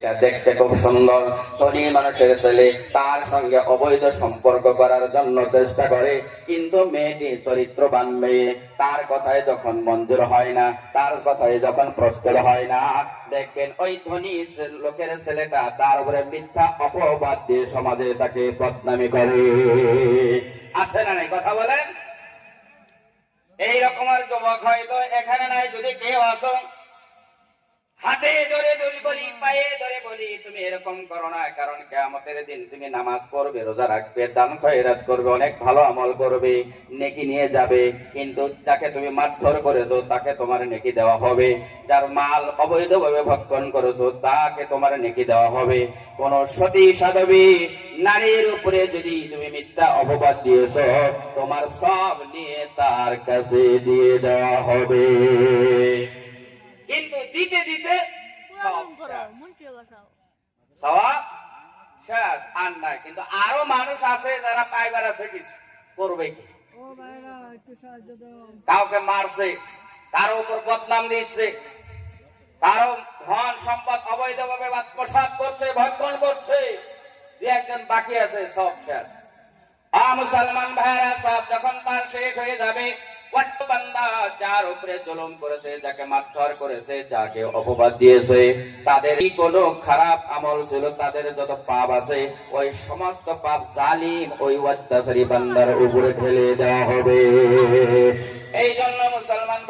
দেখতে খুব সুন্দর, ধনী মানুষের ছেলে, তার সঙ্গে অবৈধ সম্পর্ক করার জন্য চেষ্টা করে, কিন্তু মেয়েটি চরিত্রবান মেয়ে, তার কথায় যখন মঞ্জুর হয় না, তার কথায় যখন প্রস্তুত হয় না, দেখবেন ওই ধনী লোকের ছেলেটা তার উপরে মিথ্যা অপবাদ দিয়ে সমাজে তাকে বদনামি করে। আছে না নাই কথা বলেন? এই রকমের যুবক হয়তো এখানে নাই, যদি কেউ আসো হাতে ধরে বলি, পায়ে ধরে বলি, তুমি এরকম করো না, কারণ কিয়ামতের দিন তুমি নামাজ পড়বে, রোজা রাখবে, দান খয়রাত করবে, অনেক ভালো আমল করবে, নেকি নিয়ে যাবে, কিন্তু যাকে তুমি মারধর করেছো তাকে তোমার নেকি দেওয়া হবে, যার মাল অবৈধভাবে ভক্ষণ করেছো তাকে তোমার নেকি দেওয়া হবে। কোন সতী সাধবী নারীর উপরে যদি তুমি মিথ্যা অপবাদ দিয়েছো, তোমার সব নিয়ে তার কাছে দিয়ে দেওয়া হবে। কিন্তু দিতে দিতে আর নাই, কিন্তু আরো মানুষ আছে যারা পাইবার আছে, কিছু করবে কি? কাউকে মারছে, কারো উপর বদনাম দিচ্ছে, কারো ধন সম্পদ অবৈধভাবে আত্মসাৎ করছে, ভক্ষণ করছে, যে একজন বাকি আছে, সব শেষ। মুসলমান ভাইরা, সব যখন তার শেষ হয়ে যাবে, যার উপরে জুলুম করেছে, যাকে মারধর করেছে, যাকে অপবাদ দিয়েছে, তাদের কি কোনো খারাপ আমল ছিল, তাদের যত পাপ আছে, ওই সমস্ত পাপ জালিম ওই অত্যাচারী বান্দার উপরে ঠেলে দেওয়া হবে। এই জন্য মুসলমান